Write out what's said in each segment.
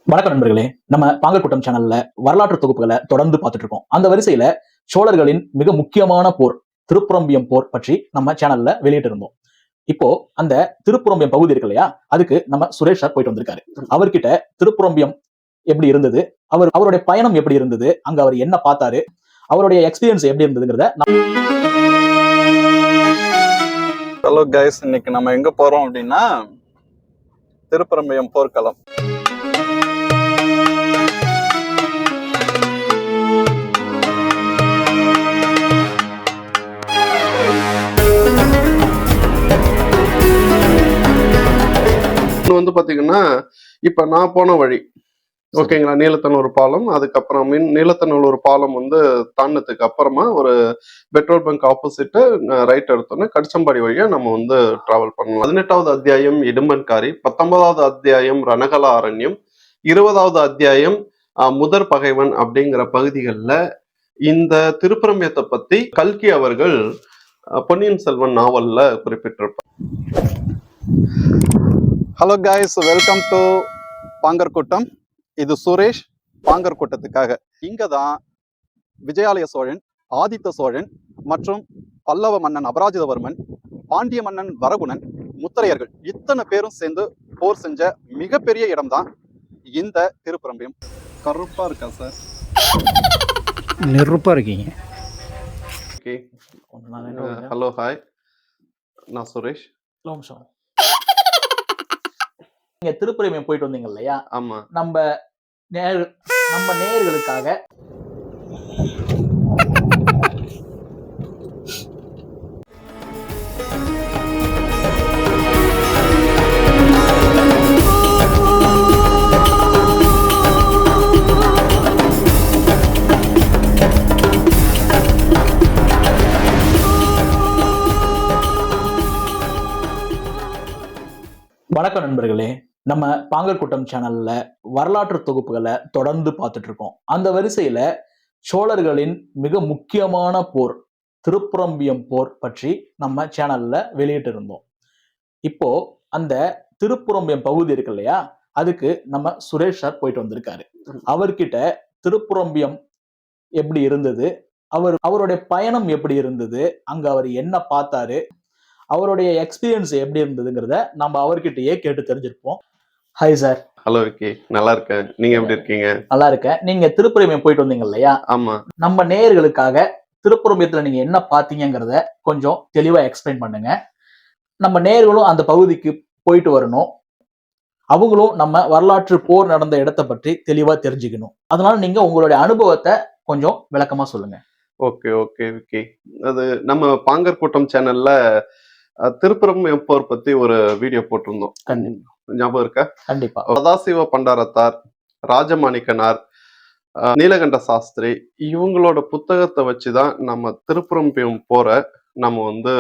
வணக்கம் நண்பர்களே. நம்ம பாங்கர் கூட்டம் சேனல்ல வரலாற்று தொகுப்புகளை தொடர்ந்து பார்த்துட்டு இருக்கோம். அந்த வரிசையில சோழர்களின் மிக முக்கியமான போர் திருப்புரம்பியம் போர் பற்றி நம்ம சேனல்ல வெளியிட்டு இருந்தோம். இப்போ அந்த திருப்புரம்பியம் பகுதி இருக்கு இல்லையா, அதுக்கு நம்ம சுரேஷ் சார் போயிட்டு வந்திருக்காரு. அவர்கிட்ட திருப்புரம்பியம் எப்படி இருந்தது, அவருடைய பயணம் எப்படி இருந்தது, அங்க அவர் என்ன பார்த்தாரு, அவருடைய எக்ஸ்பீரியன்ஸ் எப்படி இருந்ததுங்கிறத ஹலோ கைஸ், இன்னைக்கு நம்ம எங்க போறோம் அப்படின்னா திருப்புரம்பியம் போர்க்களம். வந்து பாத்தீங்கன்னா இப்ப நான் போன வழி ஓகேங்களா, நீலத்தனூர் பாலம், அதுக்கப்புறம் நீலத்தனூர் பாலம் வந்து தாண்டதுக்கு அப்புறமா ஒரு பெட்ரோல் பங்க் ஆப்போசிட் ரைட் எடுத்தோன்னே கடிச்சம்பாடி வழியா நம்ம வந்து டிராவல் பண்ணலாம். 18வது அத்தியாயம் இடும்பன்காரி, 19வது அத்தியாயம் ரணகல அரண்யம், 20வது அத்தியாயம் முதற் பகைவன் அப்படிங்கிற பகுதிகளில் இந்த திருப்புரம்பியத்தை பத்தி கல்கி அவர்கள் பொன்னியின் செல்வன் நாவல்ல குறிப்பிட்டிருப்பார். ஹலோ கைஸ், வெல்கம் டு பாங்கர் கூட்டம். இது சுரேஷ். பாங்கர் கூட்டத்துக்காக இங்க தான் விஜயாலய சோழன், ஆதித்த சோழன் மற்றும் பல்லவ மன்னன் அபராஜிதவர்மன், பாண்டிய மன்னன் வரகுணன், முத்தரையர்கள் இத்தனை பேரும் சேர்ந்து போர் செஞ்ச மிகப்பெரிய இடம் தான் இந்த திருப்புரம்பியம். கருப்பா இருக்கா சார்? நெருப்பா இருக்கீங்க. ஹலோ, ஹாய், நான் சுரேஷ். நீங்க திருப்புரம்பியம் போயிட்டு வந்தீங்க இல்லையா? ஆமா. நம்ம நேயர்களுக்காக வணக்கம் நண்பர்களே. நம்ம பாங்கர் கூட்டம் சேனல்ல வரலாற்று தொகுப்புகளை தொடர்ந்து பார்த்துட்டு இருக்கோம். அந்த வரிசையில சோழர்களின் மிக முக்கியமான போர் திருப்புரம்பியம் போர் பற்றி நம்ம சேனல்ல வெளியிட்டு இருந்தோம். இப்போ அந்த திருப்புரம்பியம் பகுதி இருக்கு இல்லையா, அதுக்கு நம்ம சுரேஷ் சார் போயிட்டு வந்திருக்காரு. அவர்கிட்ட திருப்புரம்பியம் எப்படி இருந்தது, அவருடைய பயணம் எப்படி இருந்தது, அங்க அவர் என்ன பார்த்தாரு, அவருடைய எக்ஸ்பீரியன்ஸ் எப்படி இருந்ததுங்கிறத நம்ம அவர்கிட்டயே கேட்டு தெரிஞ்சிருப்போம். Hi sir. ஹலோ விக்கி, நல்லா இருக்கேன். நீங்க எப்படி இருக்கீங்க? நல்லா இருக்கேன். நீங்க திருப்புரம்பியம் போயிட்டு வந்தீங்க இல்லையா? ஆமா. நம்ம நேயர்களுக்காக திருப்புரம்பியத்துல நீங்க என்ன பாத்தீங்கிறத கொஞ்சம் தெளிவா எக்ஸ்பிளைன் பண்ணுங்க. நம்ம நேயர்களும் அந்த பகுதிக்கு போயிட்டு வரணும், அவங்களும் நம்ம வரலாற்று போர் நடந்த இடத்தை பற்றி தெளிவா தெரிஞ்சுக்கணும். அதனால நீங்க உங்களுடைய அனுபவத்தை கொஞ்சம் விளக்கமா சொல்லுங்க. ஓகே ஓகே விக்கி, அது நம்ம பாங்கர் கூட்டம் சேனல்ல திருப்புரம்பியம் போர் பத்தி ஒரு வீடியோ போட்டிருந்தோம், ஞாபகம் இருக்கா? கண்டிப்பா. சதாசிவ பண்டாரத்தார், ராஜமாணிக்கனார், நீலகண்ட சாஸ்திரி இவங்களோட புத்தகத்தை வச்சுதான் நம்ம திருப்புரம்பியம் போற நம்ம வந்து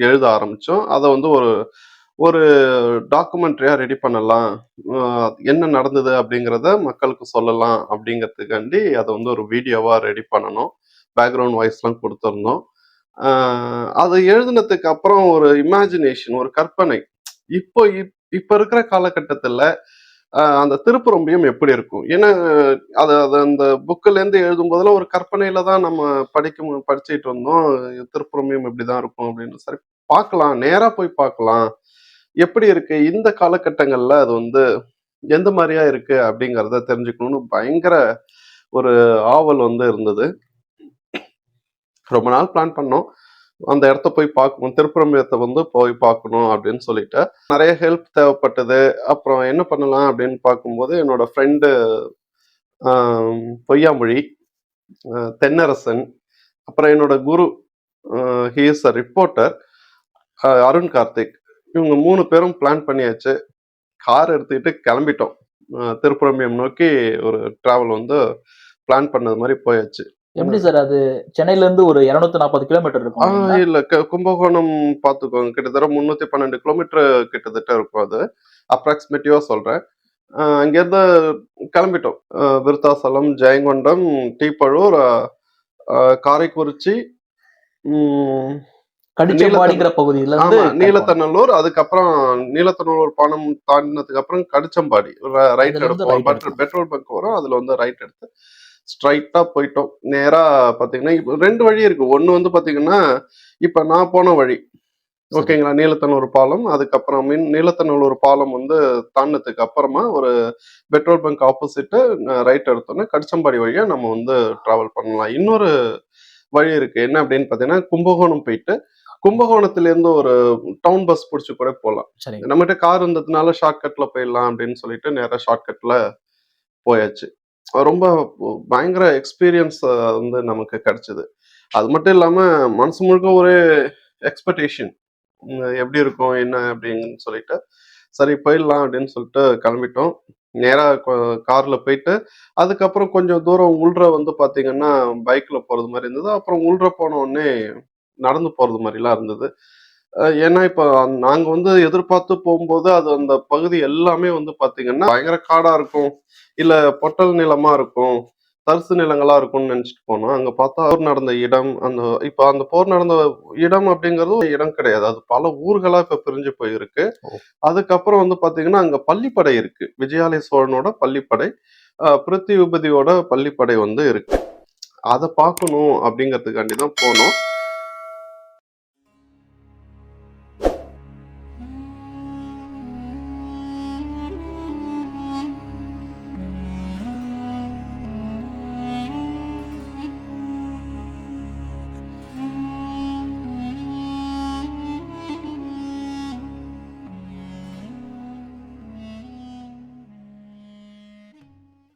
எழுத ஆரம்பிச்சோம். அதை வந்து ஒரு டாக்குமெண்ட்ரியா ரெடி பண்ணலாம், என்ன நடந்தது அப்படிங்கிறத மக்களுக்கு சொல்லலாம் அப்படிங்கிறதுக்காண்டி அதை வந்து ஒரு வீடியோவா ரெடி பண்ணணும். பேக்ரவுண்ட் வாய்ஸ்லாம் கொடுத்துருந்தோம். அது எழுதினதுக்கு அப்புறம் ஒரு இமேஜினேஷன், ஒரு கற்பனை, இப்ப இருக்கிற காலகட்டத்துல அந்த திருப்புரம்பியம் எப்படி இருக்கும். ஏன்னா அது அந்த புக்கில இருந்து எழுதும் போதெல்லாம் ஒரு கற்பனையில தான் நம்ம படிச்சுட்டு இருந்தோம். திருப்புரம்பியம் இப்படிதான் இருக்கும் அப்படின்னு. சரி, பார்க்கலாம், நேரா போய் பார்க்கலாம் எப்படி இருக்கு இந்த காலகட்டங்கள்ல, அது வந்து எந்த மாதிரியா இருக்கு அப்படிங்கிறத தெரிஞ்சுக்கணும்னு பயங்கர ஒரு ஆவல் வந்து இருந்தது. ரொம்ப நாள் பிளான் பண்ணோம், அந்த இடத்த போய் பார்க்கணும், திருப்புரம்பியத்தை வந்து போய் பார்க்கணும் அப்படின்னு சொல்லிட்டு. நிறைய ஹெல்ப் தேவைப்பட்டது. அப்புறம் என்ன பண்ணலாம் அப்படின்னு பார்க்கும்போது என்னோட ஃப்ரெண்டு பொய்யாமொழி, தென்னரசன், அப்புறம் என்னோட குரு, he is a reporter, Arun Karthik, இவங்க 3 பேரும் பிளான் பண்ணியாச்சு. கார் எடுத்துக்கிட்டு கிளம்பிட்டோம். திருப்புரம்பியம் நோக்கி ஒரு டிராவல் வந்து பிளான் பண்ணது மாதிரி போயாச்சு. எப்படி சார் அது? சென்னையில இருந்து ஒரு 240 கிலோமீட்டர் இருக்கும். இல்ல, கும்பகோணம் பாத்துக்கோங்க, கிட்டத்தட்ட 312 கிலோமீட்டர் கிட்டத்தட்ட இருக்கும். அது அப்ராக்சிமேட்டிவா சொல்றேன். அங்கிருந்து கிளம்பிட்டோம். விருத்தாசலம், ஜெயங்கொண்டம், டீப்பழூர், காரைக்குறிச்சி, கடிச்சம்பாடிங்கிற பகுதியில இருந்து ஆமா, கரெக்ட் நீலத்தநல்லூர், அதுக்கப்புறம் நீலத்தநல்லூர் பாலம் தாண்டினதுக்கு அப்புறம் கடிச்சம்பாடி ரைட் அதுல இருந்து எடுப்போம். ரைட் எடுக்கணும். பெட்ரோல் பங்க் வரும், அதுல வந்து ரைட் எடுத்து ஸ்ட்ரைட்டா போயிட்டோம். நேரா பாத்தீங்கன்னா இப்ப 2 வழி இருக்கு. ஒண்ணு வந்து பாத்தீங்கன்னா இப்ப நான் போன வழி, சரி. ஓகேங்களா, நீலத்தநல்லூர் பாலம். அதுக்கப்புறம் நீலத்தநல்லூர் பாலம் வந்து தாண்டினதுக்கு அப்புறமா ஒரு பெட்ரோல் பங்க் ஆப்போசிட் ரைட் எடுத்தோம்னா கடிச்சம்பாடி வழியா நம்ம வந்து டிராவல் பண்ணலாம். இன்னொரு வழி இருக்கு. என்ன அப்படின்னு பாத்தீங்கன்னா, கும்பகோணம் போயிட்டு கும்பகோணத்துல இருந்து ஒரு டவுன் பஸ் புடிச்சு கூட போலாம். சரி. நம்மகிட்ட கார் இருந்ததுனால ஷார்ட்கட்ல போயிடலாம் அப்படின்னு சொல்லிட்டு நேரா ஷார்ட்கட்ல போயாச்சு. ரொம்ப பயங்கர எக்ஸ்பீரியன்ஸ் வந்து நமக்கு கிடைச்சது. அது மட்டும் இல்லாம மனசு முழுக்க ஒரு எக்ஸ்பெக்டேஷன், எப்படி இருக்கும் என்ன அப்படின்னு சொல்லிட்டு சரி போயிடலாம் அப்படின்னு சொல்லிட்டு கிளம்பிட்டோம். நேரா கார்ல போயிட்டு அதுக்கப்புறம் கொஞ்சம் தூரம் உள்ற வந்து பாத்தீங்கன்னா பைக்ல போறது மாதிரி இருந்தது. அப்புறம் உள்ற போன உடனே நடந்து போறது மாதிரிலாம் இருந்தது. ஏன்னா இப்ப நாங்க வந்து எதிர்பார்த்து போகும்போது அது அந்த பகுதி எல்லாமே வந்து பாத்தீங்கன்னா பயங்கர காடா இருக்கும், இல்ல பொட்டல் நிலமா இருக்கும், தரிசு நிலங்களா இருக்கும்னு நினைச்சிட்டு போனோம். அங்க பார்த்தா போர் நடந்த இடம், அந்த போர் நடந்த இடம் அப்படிங்கிறது ஒரு இடம் கிடையாது, அது பல ஊர்களா இப்ப பிரிஞ்சு போயிருக்கு. ஓ. அதுக்கப்புறம் வந்து பாத்தீங்கன்னா அங்க பள்ளிப்படை இருக்கு, விஜயாலய சோழனோட பள்ளிப்படை, பிருத்திவிபதியோட பள்ளிப்படை வந்து இருக்கு. அதை பார்க்கணும் அப்படிங்கிறதுக்காண்டி தான் போனோம்.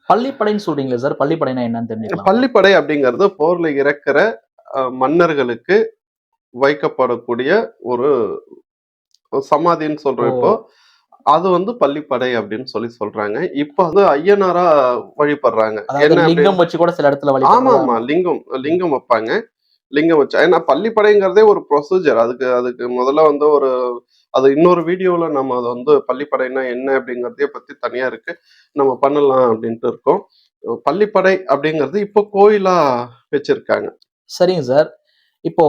பள்ளிப்படைன்னு சொல்றீங்களா சார்? பள்ளிப்படைனா என்னன்னு தெரிஞ்சுக்கலாம்? பள்ளிப்படை அப்படிங்கிறது போர்ல இறக்குற மன்னர்களுக்கு வைக்கப்படக்கூடிய ஒரு சமாதின்னு ஓ. சொல்றோம் இப்போ. அது வந்து பள்ளிப்படை அப்படின்னு சொல்லி சொல்றாங்க. இப்ப வந்து ஐயனாரா வழிபடுறாங்க. அதாவது என்ன அப்படின்னு லிங்கம் வச்சு கூட சில இடத்துல ஆமா, வழிபடுறதா ஆமா. லிங்கம் வைப்பாங்க. லிங்கம் வச்சு ஏன்னா பள்ளிப்படைங்கிறதே ஒரு ப்ரொசீஜர். அதுக்கு அதுக்கு முதல்ல வந்து அது இன்னொரு வீடியோல நம்ம அத வந்து பள்ளிப்படைன்னா என்ன அப்படிங்கிறதையே பத்தி தனியா இருக்கு, நம்ம பண்ணலாம் அப்படின்ட்டு இருக்கோம். பள்ளிப்படை அப்படிங்கிறது இப்போ கோயிலா வச்சிருக்காங்க. சரிங்க சார். இப்போ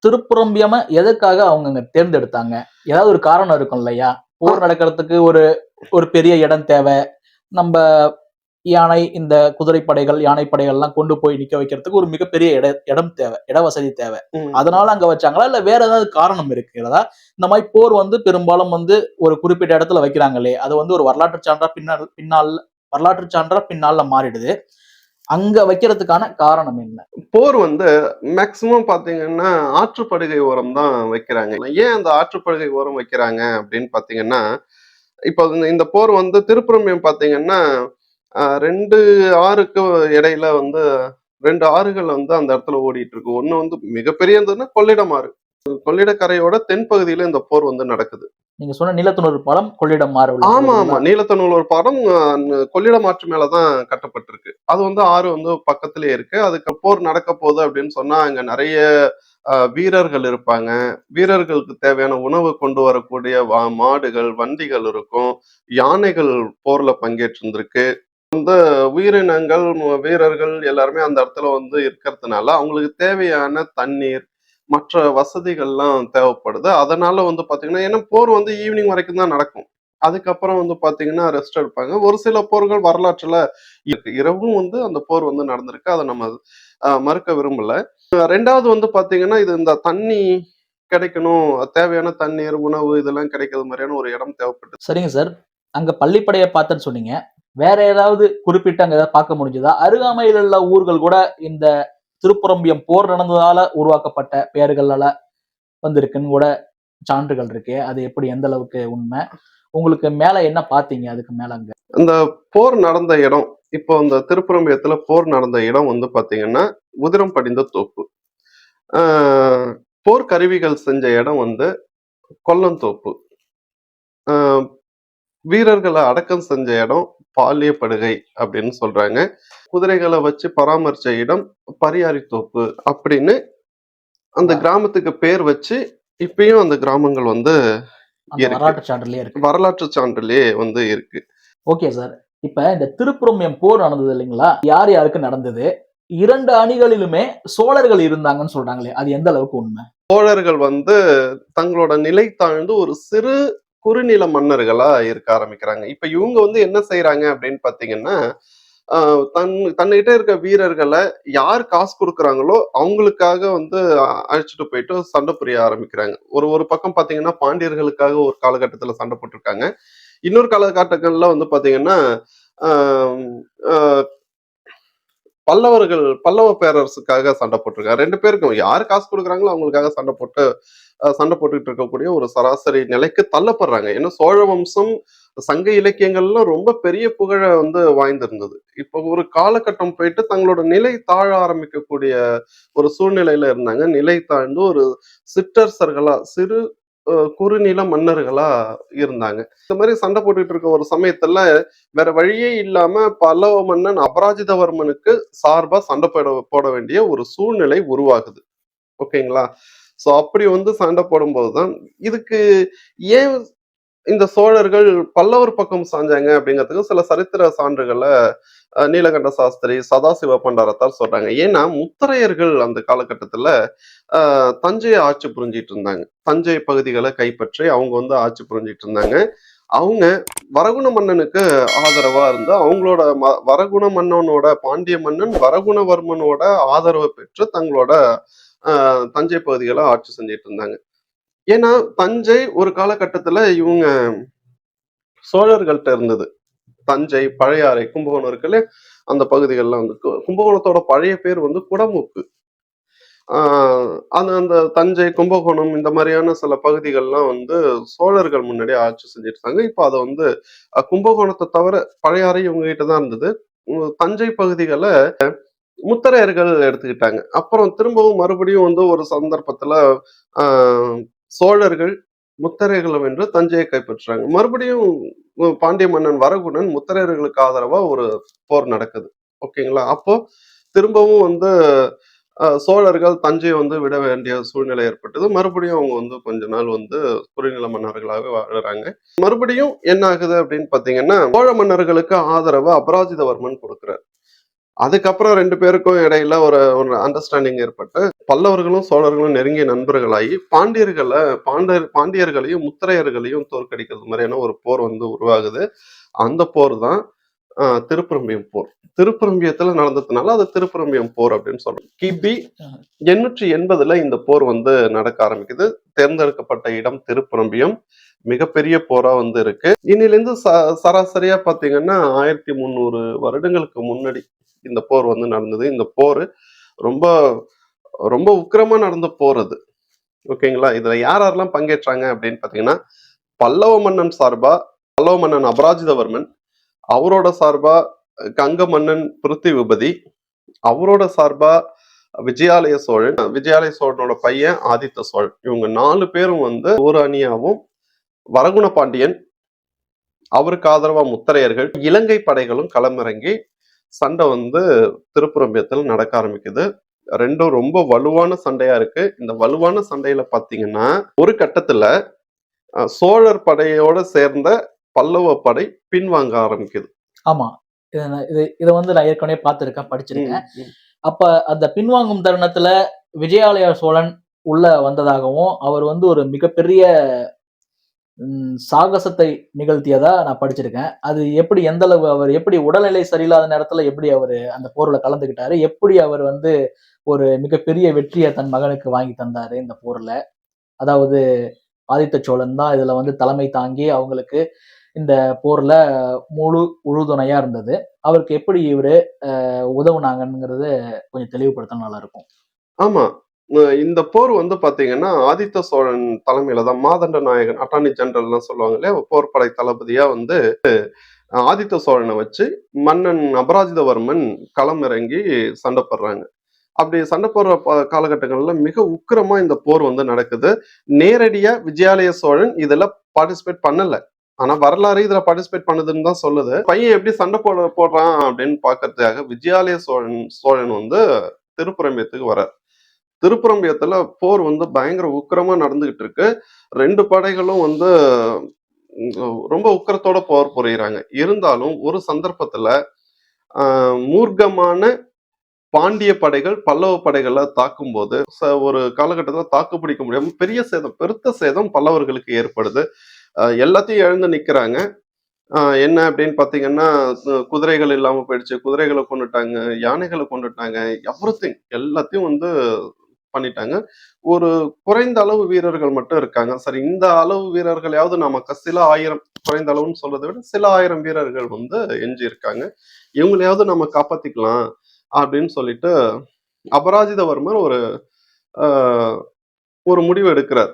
திருப்புரம்பியம எதற்காக அவங்க அங்க தேர்ந்தெடுத்தாங்க? ஏதாவது ஒரு காரணம் இருக்கும் இல்லையா? ஆ போர் நடக்கிறதுக்கு ஒரு ஒரு பெரிய இடம் தேவை. நம்ப யானை, இந்த குதிரைப்படைகள், யானைப்படைகள்லாம் கொண்டு போய் நிக்க வைக்கிறதுக்கு ஒரு மிகப்பெரிய இடம் தேவை. இட வசதி தேவை. ம். அதனால அங்க வச்சாங்களா? இல்ல வேற ஏதாவது காரணம் இருக்கிறதா? இந்த மாரி போர் வந்து பெரும்பாலும் வந்து ஒரு குறிப்பிட்ட இடத்துல வைக்கிறாங்களே, அது வந்து ஒரு வரலாற்று சான்றா பின்னால மாறிடுது. அங்க வைக்கிறதுக்கான காரணம் என்ன? போர் வந்து மேக்சிமம் பாத்தீங்கன்னா ஆற்றுப்படுகை ஓரம் தான் வைக்கிறாங்க. ஏன் அந்த ஆற்றுப்படுகை ஓரம் வைக்கிறாங்க அப்படின்னு பாத்தீங்கன்னா, இப்போ இந்த போர் வந்து திருப்புரம்பியம் பாத்தீங்கன்னா 2 ஆறுக்கு இடையில வந்து 2 ஆறுகள் வந்து அந்த இடத்துல ஓடிட்டு இருக்கு. ஒண்ணு வந்து மிகப்பெரிய இருந்ததுன்னா கொள்ளிடம் ஆறு. கொள்ளிடக்கரையோட தென்பகுதியில இந்த போர் வந்து நடக்குது. நீங்க சொன்ன நீலத்துணூறு பாலம் கொள்ளிடம் ஆறு ஆமா, ஆமா. வருதுங்களா? நீலத்தநல்லூர் பாலம் கொள்ளிடம் ஆற்று மேல தான் கட்டப்பட்டிருக்கு. அது வந்து ஆறு வந்து பக்கத்திலேயே இருக்கு. அதுக்கு போர் நடக்க போகுது அப்படின்னு சொன்னா, அங்க நெறைய வீரர்கள் இருப்பாங்க. வீரர்களுக்கு தேவையான உணவு கொண்டு வரக்கூடிய மாடுகள், வண்டிகள் இருக்கும். யானைகள் போர்ல பங்கேற்றிருந்திருக்கு. உயிரினங்கள், வீரர்கள் எல்லாருமே அந்த இடத்துல வந்து இருக்கிறதுனால, அவங்களுக்கு தேவையான தண்ணீர், மற்ற வசதிகள்லாம் தேவைப்படுது. அதனால வந்து பாத்தீங்கன்னா ஏன்னா போர் வந்து ஈவினிங் வரைக்கும் தான் நடக்கும். அதுக்கப்புறம் வந்து பாத்தீங்கன்னா ரெஸ்ட் எடுப்பாங்க. ஒரு சில போர்கள் வரலாற்றுல இருக்கு. இரவும் வந்து அந்த போர் வந்து நடந்திருக்கு. அத நம்ம மறுக்க விரும்பல. 2வது வந்து பாத்தீங்கன்னா, இது இந்த தண்ணி கிடைக்கணும், தேவையான தண்ணீர், உணவு இதெல்லாம் கிடைக்கிறது மாரியான ஒரு இடம் தேவைப்பட்டது. சரிங்க சார். அங்க பள்ளிப்படைய பார்த்தேன்னு சொன்னீங்க. வேற ஏதாவது குறிப்பிட்டு அங்க ஏதாவது பார்க்க முடிஞ்சதா? அருகாமையில் உள்ள ஊர்கள் கூட இந்த திருப்புரம்பியம் போர் நடந்ததால உருவாக்கப்பட்ட பெயர்களால வந்திருக்குன்னு கூட சான்றுகள் இருக்கு. அது எப்படி எந்த அளவுக்கு உண்மை? உங்களுக்கு மேல என்ன பார்த்தீங்க அதுக்கு மேல அங்க? அந்த போர் நடந்த இடம், இப்போ இந்த திருப்புரம்பியத்துல போர் நடந்த இடம் வந்து பாத்தீங்கன்னா, உதிரம் படிந்த தோப்பு. ஆ போர் கருவிகள் செஞ்ச இடம் வந்து கொல்லந்தோப்பு. ஆ வீரர்கள அடக்கம் செஞ்ச இடம் பாலியப்படுகை அப்படின்னு சொல்றாங்க. குதிரைகள வச்சு பராமரிச்ச இடம் பரியாரி தோப்பு அப்படின்னு அந்த வ கிராமத்துக்கு பேர் வச்சு, இப்பயும் அந்த கிராமங்கள் வந்து அந்த இருக்கு. வரலாற்று சான்றிலேயே இருக்கு. வரலாற்று சான்றிலேயே வந்து இருக்கு. Okay sir. இப்ப இந்த திருப்புரம்பியம் போர் நடந்தது இல்லைங்களா? யார் யாருக்கு நடந்தது? 2 அணிகளிலுமே சோழர்கள் இருந்தாங்கன்னு சொல்றாங்களே, அது எந்த அளவுக்கு உண்மை? சோழர்கள் வந்து தங்களோட நிலை தாழ்ந்து ஒரு சிறு குறுநில மன்னர்களா இருக்க ஆரம்பிக்கிறாங்க. இப்ப இவங்க வந்து என்ன செய்யறாங்க அப்படின்னு பாத்தீங்கன்னா, தன்கிட்ட இருக்க வீரர்களை யார் காசு கொடுக்குறாங்களோ அவங்களுக்காக வந்து அழைச்சிட்டு போயிட்டு சண்டை புரிய ஆரம்பிக்கிறாங்க. ஒரு ஒரு பக்கம் பாத்தீங்கன்னா பாண்டியர்களுக்காக ஒரு காலகட்டத்துல சண்டை போட்டிருக்காங்க. இன்னொரு காலகட்டங்கள்ல வந்து பாத்தீங்கன்னா ஆஹ் ஆஹ் பல்லவ பேரரசுக்காக சண்டை போட்டிருக்காங்க. 2 பேருக்கும் யாரு காசு குடுக்குறாங்களோ அவங்களுக்காக சண்டை போட்டுட்டு இருக்கக்கூடிய ஒரு சராசரி நிலைக்கு தள்ளப்படுறாங்க. ஏன்னா சோழ வம்சம் சங்க இலக்கியங்கள்ல ரொம்ப பெரிய புகழ வந்து வாய்ந்திருந்தது. இப்போ ஒரு காலகட்டம் போயிட்டு தங்களோட நிலை தாழ ஆரம்பிக்கக்கூடிய ஒரு சூழ்நிலையில இருந்தாங்க. நிலை தாழ்ந்து ஒரு சிற்றரசர்களா, சிறு குறுநில மன்னர்களா இருந்தாங்க. இந்த மாதிரி சண்டை போட்டுட்டு இருக்க ஒரு சமயத்துல வேற வழியே இல்லாம பல்லவ மன்னன் அபராஜிதவர்மனுக்கு சார்பா சண்டை போட வேண்டிய ஒரு சூழ்நிலை உருவாகுது. ஓகேங்களா? சோ அப்படி வந்து சண்டை போடும்போதுதான் இதுக்கு ஏன் இந்த சோழர்கள் பல்லவர் பக்கம் சாஞ்சாங்க அப்படிங்கிறதுக்கு சில சரித்திர சான்றுகளை நீலகண்ட சாஸ்திரி, சதாசிவ பண்டாரத்தார் சொல்றாங்க. ஏன்னா முத்தரையர்கள் அந்த காலகட்டத்துல தஞ்சையை ஆட்சி புரிஞ்சிட்டு இருந்தாங்க. தஞ்சை பகுதிகளை கைப்பற்றி அவங்க வந்து ஆட்சி புரிஞ்சிட்டு இருந்தாங்க. அவங்க வரகுண மன்னனுக்கு ஆதரவா இருந்து அவங்களோட வரகுண மன்னனோட பாண்டிய மன்னன் வரகுணவர்மனோட ஆதரவை பெற்று தங்களோட தஞ்சை பகுதிகளை ஆட்சி செஞ்சிட்டு இருந்தாங்க. ஏன்னா தஞ்சை ஒரு காலகட்டத்துல இவங்க சோழர்கள்ட்ட இருந்தது. தஞ்சை, பழையாறை, கும்பகோணம் இருக்குல்ல, அந்த பகுதிகள்லாம் வந்து கும்பகோணத்தோட பழைய பேர் வந்து குடமூக்கு. அந்த அந்த தஞ்சை, கும்பகோணம் இந்த மாதிரியான சில பகுதிகள்லாம் வந்து சோழர்கள் முன்னாடியே ஆட்சி செஞ்சுட்டு இருந்தாங்க. இப்ப அத வந்து கும்பகோணத்தை தவிர பழையாறை இவங்க கிட்ட தான் இருந்தது. தஞ்சை பகுதிகள முத்தரையர்கள் எடுத்துக்கிட்டாங்க. அப்புறம் திரும்பவும் மறுபடியும் வந்து ஒரு சந்தர்ப்பத்துல ஆஹ் சோழர்கள் முத்தரையர்களை வென்று தஞ்சையை கைப்பற்றுறாங்க. மறுபடியும் பாண்டிய மன்னன் வரகுணன் முத்தரையர்களுக்கு ஆதரவா ஒரு போர் நடக்குது. ஓகேங்களா? அப்போ திரும்பவும் வந்து சோழர்கள் தஞ்சையை வந்து விட வேண்டிய சூழ்நிலை ஏற்பட்டது. மறுபடியும் அவங்க வந்து கொஞ்ச நாள் வந்து குறுநில மன்னர்களாக வாழுறாங்க. மறுபடியும் என்ன ஆகுது அப்படின்னு பாத்தீங்கன்னா, சோழ மன்னர்களுக்கு ஆதரவு அபராஜிதவர்மன் கொடுக்கிறார். அதுக்கப்புறம் 2 பேருக்கும் இடையில ஒரு ஒரு அண்டர்ஸ்டாண்டிங் ஏற்பட்டு, பல்லவர்களும் சோழர்களும் நெருங்கிய நண்பர்களாகி, பாண்டியர்களையும் முத்திரையர்களையும் தோற்கடிக்கிறது மாதிரியான ஒரு போர் வந்து உருவாகுது. அந்த போர் தான் திருப்புரம்பியம் போர். திருப்புரம்பியத்துல நடந்ததுனால அது திருப்புரம்பியம் போர் அப்படின்னு சொல்றோம். கிபி 880 இந்த போர் வந்து நடக்க ஆரம்பிக்குது. தேர்ந்தெடுக்கப்பட்ட இடம் திருப்புரம்பியம். மிகப்பெரிய போரா வந்து இருக்கு. இன்னிலிருந்து சராசரியா பாத்தீங்கன்னா 1300 வருடங்களுக்கு முன்னாடி இந்த போர் வந்து நடந்தது. இந்த போர் ரொம்ப ரொம்ப உக்கிரமா நடந்த போர் அது. ஓகேங்களா? இதுல யார் யாரெல்லாம் பங்கேற்றாங்க அப்படின்னு பாத்தீங்கன்னா, பல்லவ மன்னன் சார்பா பல்லவ மன்னன் அபராஜிதவர்மன், அவரோட சார்பா கங்க மன்னன் பிருத்திவிபதி, அவரோட சார்பா விஜயாலய சோழன், விஜயாலய சோழனோட பையன் ஆதித்த சோழன். இவங்க 4 பேரும் வந்து ஒரு அணியாவும், வரகுண பாண்டியன், அவருக்கு ஆதரவா முத்தரையர்கள், இலங்கை படைகளும் களமிறங்கி சண்டை வந்து திருப்புரம்பியத்தில் நடக்க ஆரம்பிக்குது. 2ம் ரொம்ப வலுவான சண்டையா இருக்கு. இந்த வலுவான சண்டையில பாத்தீங்கன்னா, ஒரு கட்டத்துல சோழர் படையோட சேர்ந்த பல்லவ படை பின்வாங்க ஆரம்பிக்குது. ஆமா. இத வந்து நான் ஏற்கனவே பார்த்திருக்கேன், படிச்சிருக்கேன். ம். அப்ப அந்த பின்வாங்கும் தருணத்துல விஜயாலய சோழன் உள்ள வந்ததாகவும், அவர் வந்து ஒரு மிகப்பெரிய சாகசத்தை நிகழ்த்தியதா நான் படிச்சிருக்கேன். அது எப்படி எந்த அளவு அவர் எப்படி உடல்நிலை சரியில்லாத நேரத்துல எப்படி அவரு அந்த போர்ல கலந்துக்கிட்டாரு? எப்படி அவர் வந்து ஒரு மிகப்பெரிய வெற்றிய தன் மகனுக்கு வாங்கி தந்தாரு இந்த போர்ல? அதாவது ஆதித்த சோழன் தான் இதுல வந்து தலைமை தாங்கி அவங்களுக்கு இந்த போர்ல முழு உறுதுணையா இருந்தது. அவருக்கு எப்படி இவரு உதவுனாங்கங்கிறது கொஞ்சம் தெளிவுபடுத்தினா நல்லா இருக்கும். ஆமா. இந்த போர் வந்து பாத்தீங்கன்னா, ஆதித்த சோழன் தலைமையில தான் மாதண்ட நாயகன், அட்டார்னி ஜெனரல்ன்னு சொல்லுவாங்க இல்லையா? போர்ப்படை தளபதியா வந்து ஆதித்த சோழனை வச்சு மன்னன் அபராஜிதவர்மன் களம் இறங்கி சண்டை போடுறாங்க. அப்படி சண்டை போடுற காலகட்டங்கள்ல மிக உக்கிரமா இந்த போர் வந்து நடக்குது. நேரடியா விஜயாலய சோழன் இதுல பார்ட்டிசிபேட் பண்ணல. ஆனா வரலாறு இதுல பார்ட்டிசிபேட் பண்ணுதுன்னு தான் சொல்லுது. பையன் எப்படி சண்டை போடுறான் அப்படின்னு பாக்குறதுக்காக விஜயாலய சோழன் வந்து திருப்புரம்பியத்துக்கு வரார். திருப்புரம்பியத்துல போர் வந்து பயங்கர உக்கிரமா நடந்துகிட்டு இருக்கு. 2 படைகளும் வந்து ரொம்ப உக்கிரத்தோட போர் புரியுறாங்க. இருந்தாலும் ஒரு சந்தர்ப்பத்துல மூர்க்கமான பாண்டிய படைகள் பல்லவ படைகளை தாக்கும் போது ஒரு காலகட்டத்துல தாக்கு பிடிக்க முடியாம பெரிய சேதம், பெருத்த சேதம் பல்லவர்களுக்கு ஏற்படுது. எல்லாத்தையும் இழந்து நிக்கிறாங்க. என்ன அப்படின்னு பாத்தீங்கன்னா, குதிரைகள் இல்லாம போயிடுச்சு. குதிரைகளை கொன்னுட்டாங்க, யானைகளை கொன்னுட்டாங்க, எவ்ரிதிங் எல்லாத்தையும் வந்து பண்ணிட்டாங்க. ஒரு குறைந்த அளவு வீரர்கள் மட்டும் இருக்காங்க. சரி, இந்த அளவு வீரர்களையாவது நமக்கு சில ஆயிரம், குறைந்த அளவுன்னு சொல்றதை விட சில ஆயிரம் வீரர்கள் வந்து எஞ்சி இருக்காங்க. இவங்களையாவது நம்ம காப்பாத்திக்கலாம் அப்படின்னு சொல்லிட்டு அபராஜிதவர்மர் ஆஹ், ஒரு முடிவு எடுக்கிறார்.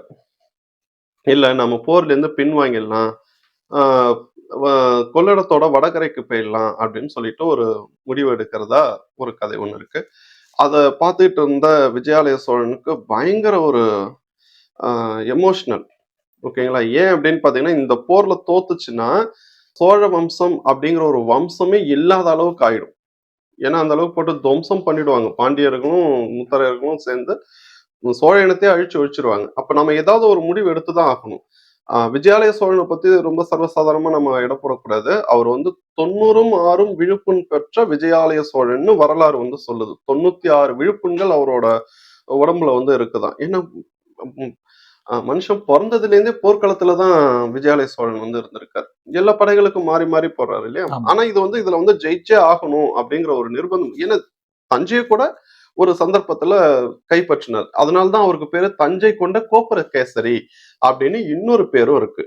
இல்ல, நம்ம போர்ல இருந்து பின்வாங்கிடலாம், ஆஹ் கொள்ளிடத்தோட வடகரைக்கு போயிடலாம் அப்படின்னு சொல்லிட்டு ஒரு முடிவு எடுக்கிறதா ஒரு கதை ஒண்ணு இருக்கு. அதை பார்த்துட்டு இருந்த விஜயாலய சோழனுக்கு பயங்கர ஒரு எமோஷனல். ஓகேங்களா? ஏன் அப்படின்னு பாத்தீங்கன்னா, இந்த போர்ல தோத்துச்சுன்னா சோழ வம்சம் அப்படிங்கிற ஒரு வம்சமே இல்லாத அளவுக்கு ஆயிடும். ஏன்னா அந்த அளவுக்கு போட்டு துவம்சம் பண்ணிடுவாங்க. பாண்டியர்களும் முத்தரையர்களும் சேர்ந்து சோழ இனத்தையே அழிச்சு ஒழிச்சிருவாங்க. அப்ப நம்ம ஏதாவது ஒரு முடிவு எடுத்துதான் ஆகணும். விஜயாலய சோழனை பத்தி ரொம்ப சர்வசாதாரணமா நம்ம இடம் போடக்கூடாது. அவர் வந்து 90ம் 6ம் விழுப்புண் பெற்ற விஜயாலய சோழன்னு வரலாறு வந்து சொல்லுது. 96 விழுப்புண்கள் அவரோட உடம்புல வந்து இருக்குதாம். ஏன்னா ம், மனுஷன் பிறந்ததுல இருந்தே போர்க்களத்துல தான் விஜயாலய சோழன் வந்து இருந்திருக்காரு. எல்லா படைகளுக்கும் மாறி மாறி போறாரு இல்லையா? ஆமா. ஆனா இது வந்து இதுல வந்து ஜெயிச்சே ஆகணும் அப்படிங்கிற ஒரு நிர்பந்தம். ஏன்னா தஞ்சையை கூட ஒரு சந்தர்ப்பத்துல கைப்பற்றினார். அதனாலதான் அவருக்கு பேரு தஞ்சை கொண்ட கோப்பரகேசரி அப்படின்னு இன்னொரு பேரும் இருக்கு.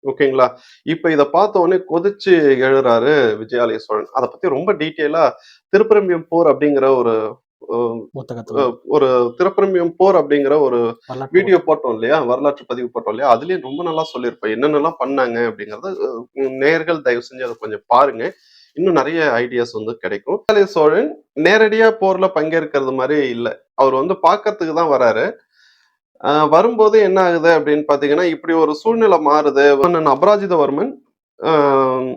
ஓகேங்களா? இப்ப இத பார்த்த உடனே கொதிச்சு எழுறாரு விஜயாலய சோழன். அத பத்தி ரொம்ப டீட்டெயிலா திருப்பரம்பியம் போர் அப்படிங்கிற ஒரு புத்தகத்துல ஒரு திருப்பரம்பியம் போர் அப்படிங்கிற ஒரு வரலாற்று வீடியோ போட்டோம் இல்லையா? வரலாற்று பதிவு போட்டோம் இல்லையா? அதுலயே ரொம்ப நல்லா சொல்லியிருப்பேன். என்னென்னலாம் பண்ணாங்க அப்படிங்கிறத நேயர்கள் தயவு செஞ்சு அத கொஞ்சம் பாருங்க. இன்னும் நிறைய ஐடியாஸ் வந்து கிடைக்கும். விஜயாலய சோழன் நேரடியா போர்ல பங்கேற்கிறது மாதிரி இல்ல. அவர் வந்து பார்க்கறதுக்கு தான் வராரு. வரும்போது என்ன ஆகுது அப்படின்னு பாத்தீங்கன்னா, இப்படி ஒரு சூழ்நிலை மாறுது. மன்னன் அபராஜிதவர்மன் ஆஹ்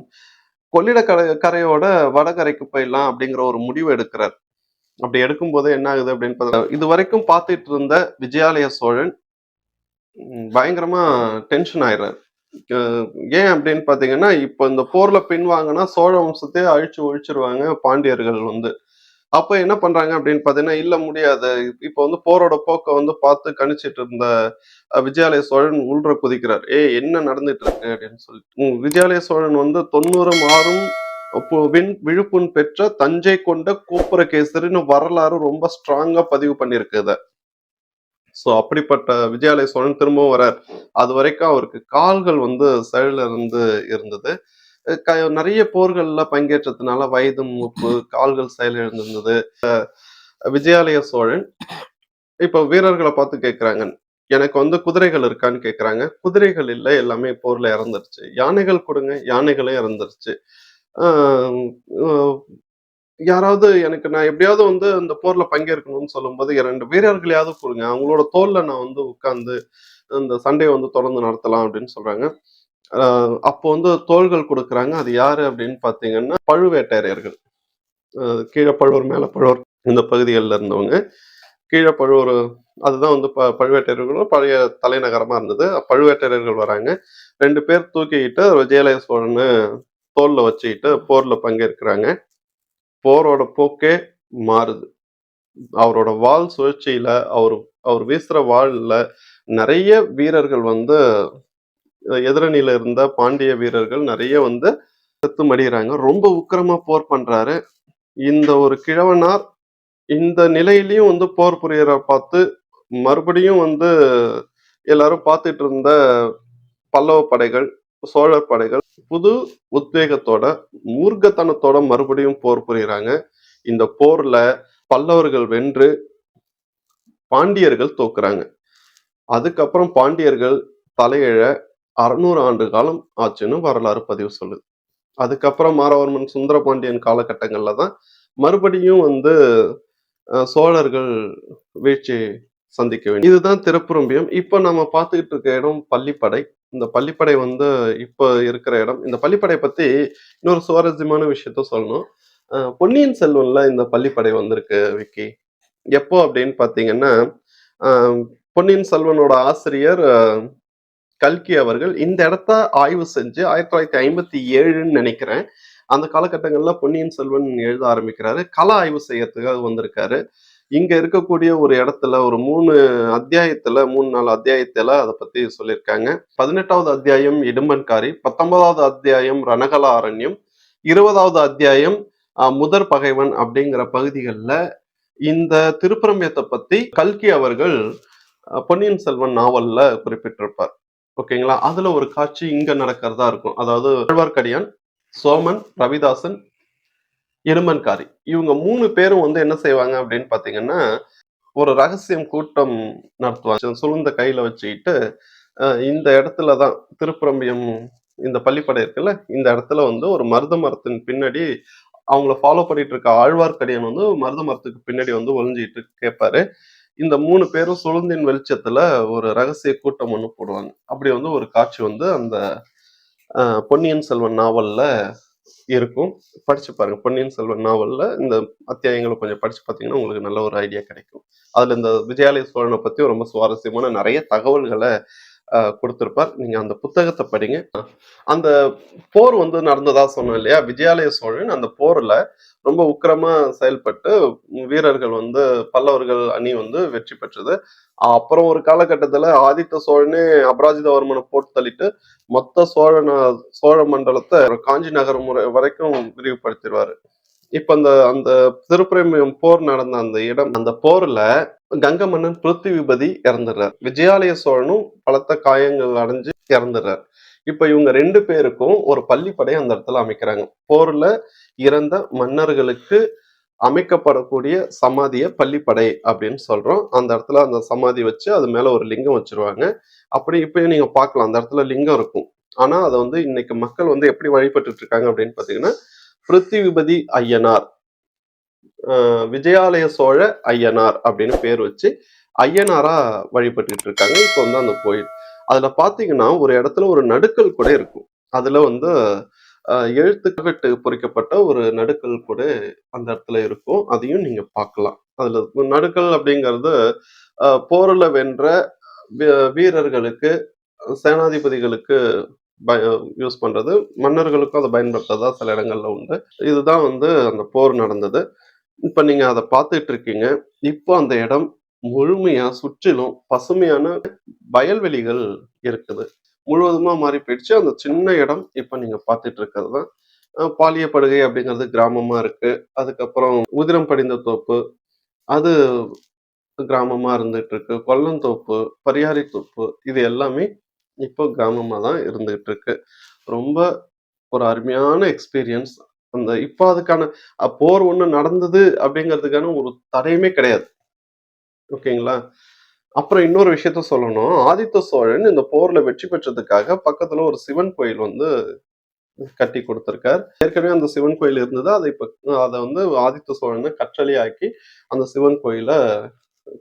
கொள்ளிட கரையோட வடகரைக்கு போயிடலாம் அப்படிங்கிற ஒரு முடிவு எடுக்கிறார். அப்படி எடுக்கும்போது என்ன ஆகுது அப்படின்னு பார்த்தா, இது வரைக்கும் பார்த்துட்டு இருந்த விஜயாலய சோழன் பயங்கரமா டென்ஷன் ஆயிடுறாரு. அஹ் ஏன் அப்படின்னு பாத்தீங்கன்னா, இப்ப இந்த போர்ல பின்வாங்கினா சோழ வம்சத்தையே அழிச்சு ஒழிச்சிருவாங்க பாண்டியர்கள் வந்து. அப்ப என்ன பண்றாங்க அப்படின்னு பாத்தீங்கன்னா, இல்ல முடியாது. இப்ப வந்து போரோட போக்க வந்து பார்த்து கணிச்சிட்டு இருந்த விஜயாலய சோழன் உள்ற குதிக்கிறார். ஏய், என்ன நடந்துட்டு இருக்கு அப்படின்னு சொல்லிட்டு. விஜயாலய சோழன் வந்து 90ம் 6ம் விழுப்புண் பெற்ற தஞ்சை கொண்ட கோப்புரகேசரின்னு வரலாறு ரொம்ப ஸ்ட்ராங்கா பதிவு பண்ணிருக்கு இத. சோ அப்படிப்பட்ட விஜயாலய சோழன் திரும்பவும் வரார். அது வரைக்கும் அவருக்கு கால்கள் வந்து செயலிழந்து இருந்தது. நிறைய போர்கள்ல பங்கேற்றதுனால வயது மூப்பு, கால்கள் செயலிழந்திருந்தது. விஜயாலய சோழன் இப்ப வீரர்களை பார்த்து கேட்கிறாங்க. எனக்கு வந்து குதிரைகள் இருக்கான்னு கேட்கிறாங்க. குதிரைகள் இல்ல, எல்லாமே போர்ல இறந்துருச்சு. யானைகள் கொடுங்க, யானைகளே இறந்துருச்சு. ஆஹ் ஆஹ் யாராவது எனக்கு, நான் எப்படியாவது வந்து அந்த போர்ல பங்கேற்கணும்னு சொல்லும்போது 2 வீரர்களையாவது கொடுங்க. அவங்களோட தோல்ல நான் வந்து உட்கார்ந்து இந்த சண்டையை வந்து தொடர்ந்து நடத்தலாம் அப்படின்னு சொல்றாங்க. அப்போ வந்து தோள்கள் கொடுக்குறாங்க. அது யாரு அப்படின்னு பாத்தீங்கன்னா, பழுவேட்டரையர்கள். கீழே பழுவூர், மேல பழுவூர் இந்த பகுதிகளில் இருந்தவங்க. கீழே பழுவூர், அதுதான் வந்து பழுவேட்டரையர்களும் பழைய தலைநகரமா இருந்தது. பழுவேட்டரையர்கள் வராங்க. 2 பேர் தூக்கிக்கிட்டு விஜயாலய சோழனை தோல்ல வச்சுக்கிட்டு போர்ல பங்கேற்கிறாங்க. போரோட போக்கே மாறுது. அவரோட வாள் சுழற்சியில, அவர் அவர் வீசுற வாள்ல நிறைய வீரர்கள் வந்து எதிரணியில இருந்த பாண்டிய வீரர்கள் நிறைய வந்து செத்து மடியிறாங்க. ரொம்ப உக்கிரமா போர் பண்றாரு. இந்த ஒரு கிழவனார் இந்த நிலையிலயும் வந்து போர் புரியற பார்த்து மறுபடியும் வந்து எல்லாரும் பார்த்துட்டு இருந்த பல்லவ படைகள், சோழர் படைகள் புது உத்வேகத்தோட, மூர்க்கத்தனத்தோட மறுபடியும் போர் புரியுறாங்க. இந்த போர்ல பல்லவர்கள் வென்று பாண்டியர்கள் தோக்குறாங்க. அதுக்கப்புறம் பாண்டியர்கள் தலையெழ 600 ஆண்டு காலம் ஆச்சுன்னு வரலாறு பதிவு சொல்லுது. அதுக்கப்புறம் மாறவர்மன் சுந்தரபாண்டியன் காலகட்டங்கள்ல தான் மறுபடியும் வந்து சோழர்கள் வீழ்ச்சி சந்திக்க வேண்டும். இதுதான் திருப்புறம்பியம். இப்ப நம்ம பார்த்துக்கிட்டு இருக்க இடம் பள்ளிப்படை. இந்த பள்ளிப்படை வந்து இப்ப இருக்கிற இடம். இந்த பள்ளிப்படை பத்தி இன்னொரு சுவாரஸ்யமான விஷயத்த சொல்லணும். பொன்னியின் செல்வன்ல இந்த பள்ளிப்படை வந்திருக்கு விக்கி. எப்போ அப்படின்னு பாத்தீங்கன்னா, அஹ் பொன்னியின் செல்வனோட ஆசிரியர் கல்கி அவர்கள் இந்த இடத்த ஆய்வு செஞ்சு 1957ன்னு நினைக்கிறேன். அந்த காலகட்டங்கள்ல பொன்னியின் செல்வன் எழுத ஆரம்பிக்கிறாரு. கள ஆய்வு செய்யறதுக்காக வந்திருக்காரு. இங்க இருக்கக்கூடிய ஒரு இடத்துல ஒரு 3 அத்தியாயத்துல 3, 4 அத்தியாயத்துல அத பத்தி சொல்லியிருக்காங்க. 18வது அத்தியாயம் இடும்பன்காரி, 19வது அத்தியாயம் ரணகல அரண்யம், 20வது அத்தியாயம் முதற் பகைவன் அப்படிங்கிற பகுதிகள்ல இந்த திருப்புரம்பியத்தை பத்தி கல்கி அவர்கள் பொன்னியின் செல்வன் நாவல்ல குறிப்பிட்டிருப்பார். ஓகேங்களா? அதுல ஒரு காட்சி இங்க நடக்கிறதா இருக்கும். அதாவது ஆழ்வார்க்கடியான், சோமன், ரவிதாசன், இடும்பன்காரி இவங்க 3 பேரும் வந்து என்ன செய்வாங்க அப்படின்னு பாத்தீங்கன்னா, ஒரு ரகசியம் கூட்டம் நடத்துவாங்க. சுளுந்த கையில வச்சுக்கிட்டு இந்த இடத்துல தான் திருப்புரம்பியம் இந்த பள்ளிப்படை இருக்குல்ல, இந்த இடத்துல வந்து ஒரு மருத மரத்தின் பின்னாடி அவங்கள ஃபாலோ பண்ணிட்டு இருக்க ஆழ்வார்க்கடியான் வந்து மருத மரத்துக்கு பின்னாடி வந்து ஒளிஞ்சிட்டு கேட்பாரு. இந்த 3 பேரும் சுளுந்தின் வெளிச்சத்துல ஒரு ரகசிய கூட்டம் ஒண்ணு போடுவாங்க. அப்படி வந்து ஒரு காட்சி வந்து அந்த பொன்னியின் செல்வன் நாவல்ல இருக்கும். படிச்சு பாருங்க. பொன்னியின் செல்வன் நாவல்ல இந்த அத்தியாயங்கள கொஞ்சம் படிச்சு பார்த்தீங்கன்னா, உங்களுக்கு நல்ல ஒரு ஐடியா கிடைக்கும். அதுல இந்த விஜயாலய சோழன பத்தி ரொம்ப சுவாரஸ்யமான நெறைய தகவல்கள குடுத்திருப்பார். நீங்க அந்த புத்தகத்த படிங்க. அந்த போர் வந்து நடந்ததா சொன்னோம் இல்லையா? விஜயாலய சோழன் அந்த போர்ல ரொம்ப உக்கிரமா செயல்பட்டு வீரர்கள் வந்து பல்லவர்கள் அணி வந்து வெற்றி பெற்றது. அப்புறம் ஒரு காலகட்டத்துல ஆதித்த சோழனே அபராஜிதவர்மன போட்டு தள்ளிட்டு மொத்த சோழ மண்டலத்தை காஞ்சி நகரம் வரைக்கும் விரிவுபடுத்திடுவாரு. இப்ப அந்த அந்த திருப்புரம்பியம் போர் நடந்த அந்த இடம், அந்த போர்ல கங்க மன்னன் பிருத்திவிபதி இறந்துடுறார். விஜயாலய சோழனும் பலத்த காயங்கள் அடைஞ்சு இறந்துடுறார். இப்ப இவங்க 2 பேருக்கும் ஒரு பள்ளிப்படை அந்த இடத்துல அமைக்கிறாங்க. போர்ல இறந்த மன்னர்களுக்கு அமைக்கப்படக்கூடிய சமாதிய பள்ளிப்படை அப்படின்னு சொல்றோம். அந்த இடத்துல அந்த சமாதி வச்சு அது மேல ஒரு லிங்கம் வச்சிருவாங்க. அப்படி இப்பயும் நீங்க பார்க்கலாம். அந்த இடத்துல லிங்கம் இருக்கும். ஆனா அதை வந்து இன்னைக்கு மக்கள் வந்து எப்படி வழிபட்டுட்டு இருக்காங்க அப்படின்னு பாத்தீங்கன்னா, பிருத்திவிபதி ஐயனார், விஜயாலய சோழ ஐயனார் அப்படின்னு பேர் வச்சு ஐயனாரா வழிபட்டுட்டு இருக்காங்க. இப்போ வந்து அந்த கோயில் அதுல பாத்தீங்கன்னா ஒரு இடத்துல ஒரு நடுக்கல் கூட இருக்கும். அதுல வந்து எழுத்துக்கட்டு பொறிக்கப்பட்ட ஒரு நடுக்கல் கூட அந்த இடத்துல இருக்கும். அதையும் நீங்க பார்க்கலாம். அதுல நடுக்கல் அப்படிங்கிறது போர்ல வென்ற வீரர்களுக்கு, சேனாதிபதிகளுக்கு யூஸ் பண்றது. மன்னர்களுக்கும் அதை பயன்படுத்துறதா சில இடங்கள்ல உண்டு. இதுதான் வந்து அந்த போர் நடந்தது. இப்ப நீங்க அத பார்த்துட்டு இருக்கீங்க. இப்போ அந்த இடம் முழுமையா சுற்றிலும் பசுமையான வயல்வெளிகள் இருக்குது. முழுவதுமா மாறி போயிடுச்சு. அந்த சின்ன இடம் இப்ப நீங்க பார்த்துட்டு இருக்கிறது தான். பாலியப்படுகை அப்படிங்கிறது கிராமமா இருக்கு. அதுக்கப்புறம் உதிரம் படிந்த தோப்பு, அது கிராமமா இருந்துட்டு இருக்கு. கொல்லந்தோப்பு, பரியாரி தோப்பு இது எல்லாமே இப்போ கிராமமா தான் இருந்துகிட்டு இருக்கு. ரொம்ப ஒரு அருமையான எக்ஸ்பீரியன்ஸ். அந்த இப்போ அதுக்கான போர் ஒண்ணு நடந்தது அப்படிங்கிறதுக்கான ஒரு தடையுமே கிடையாது. ஓகேங்களா? அப்புறம் இன்னொரு விஷயத்த சொல்லணும். ஆதித்த சோழன் இந்த போர்ல வெற்றி பெற்றதுக்காக பக்கத்துல ஒரு சிவன் கோயில் வந்து கட்டி கொடுத்திருக்கார். ஏற்கனவே அந்த சிவன் கோயில் இருந்தது. அத வந்து ஆதித்த சோழன் கற்றளியாக்கி அந்த சிவன் கோயில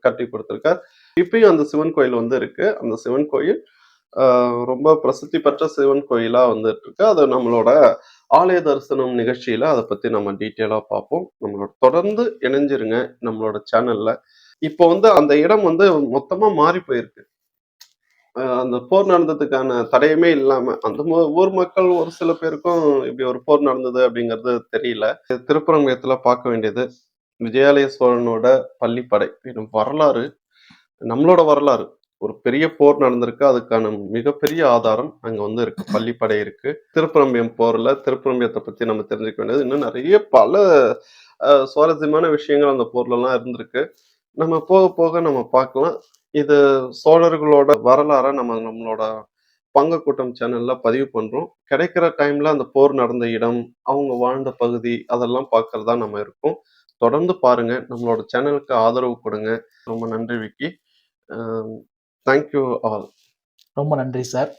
கட்டி கொடுத்திருக்கார். இப்பயும் அந்த சிவன் கோயில் வந்து இருக்கு. அந்த சிவன் கோயில் ரொம்ப பிரசித்தி பெற்ற சிவன் கோயிலா வந்துட்டு இருக்கு. அது நம்மளோட ஆலய தரிசனம் நிகழ்ச்சியில அதை பத்தி நம்ம டீட்டெயிலா பார்ப்போம். நம்மளோட தொடர்ந்து இணைஞ்சிருங்க நம்மளோட சேனல்ல. இப்போ வந்து அந்த இடம் வந்து மொத்தமா மாறி போயிருக்கு. அந்த போர் நடந்ததுக்கான தடயமே இல்லாம அந்த ஊர் மக்கள் ஒரு சில பேருக்கும் இப்படி ஒரு போர் நடந்தது அப்படிங்கிறது தெரியல. திருப்பரங்குன்றத்துல பார்க்க வேண்டியது விஜயாலய சோழனோட பள்ளிப்படை. இது வரலாறு, நம்மளோட வரலாறு. ஒரு பெரிய போர் நடந்திருக்கு. அதுக்கான மிகப்பெரிய ஆதாரம் அங்க வந்து இருக்கு. பள்ளிப்படை இருக்கு. திருப்புரம்பியம் போர்ல திருப்புரம்பியத்தை பத்தி நம்ம தெரிஞ்சுக்க வேண்டியது இன்னும் நிறைய பல சுவாரஸ்யமான விஷயங்கள் அந்த போர்ல எல்லாம் இருந்திருக்கு. நம்ம போக போக நம்ம பார்க்கலாம். இது சோழர்களோட வரலாற நம்மளோட பங்கக்கூட்டம் சேனல்ல பதிவு பண்றோம். கிடைக்கிற டைம்ல அந்த போர் நடந்த இடம், அவங்க வாழ்ந்த பகுதி அதெல்லாம் பார்க்கறதா நம்ம இருக்கோம். தொடர்ந்து பாருங்க. நம்மளோட சேனலுக்கு ஆதரவு கொடுங்க. ரொம்ப நன்றி விக்கி. Thank you all. ரொம்ப நன்றி சார்.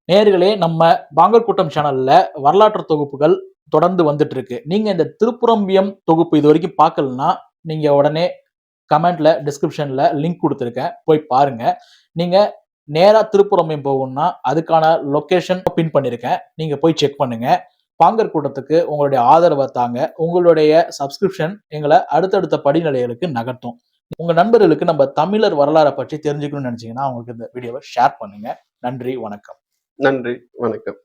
நேயர்களே, நம்ம பாங்கர் கூட்டம் சேனல்ல வரலாற்று தொகுப்புகள் தொடர்ந்து வந்துட்டு இருக்கு. நீங்க இந்த திருப்புரம்பியம் தொகுப்பு இது வரைக்கும் பார்க்கலன்னா, நீங்க உடனே கமெண்ட்ல டிஸ்கிரிப்ஷன்ல லிங்க் கொடுத்துருக்கேன். போய் பாருங்க. நீங்க நேரா திருப்புரம்பியம் போகணும்னா அதுக்கான லொகேஷன் பின் பண்ணியிருக்கேன். நீங்க போய் செக் பண்ணுங்க. பாங்கர் கூட்டத்துக்கு உங்களுடைய ஆதரவை தாங்க. உங்களுடைய சப்ஸ்கிரிப்ஷன் எங்களை அடுத்தடுத்த படிநிலைகளுக்கு நகர்த்தும். உங்க நண்பர்களுக்கு நம்ம தமிழர் வரலாறை பற்றி தெரிஞ்சுக்கணும்னு நினைச்சீங்கன்னா அவங்களுக்கு இந்த வீடியோவை ஷேர் பண்ணுங்க. நன்றி, வணக்கம். நன்றி, வணக்கம்.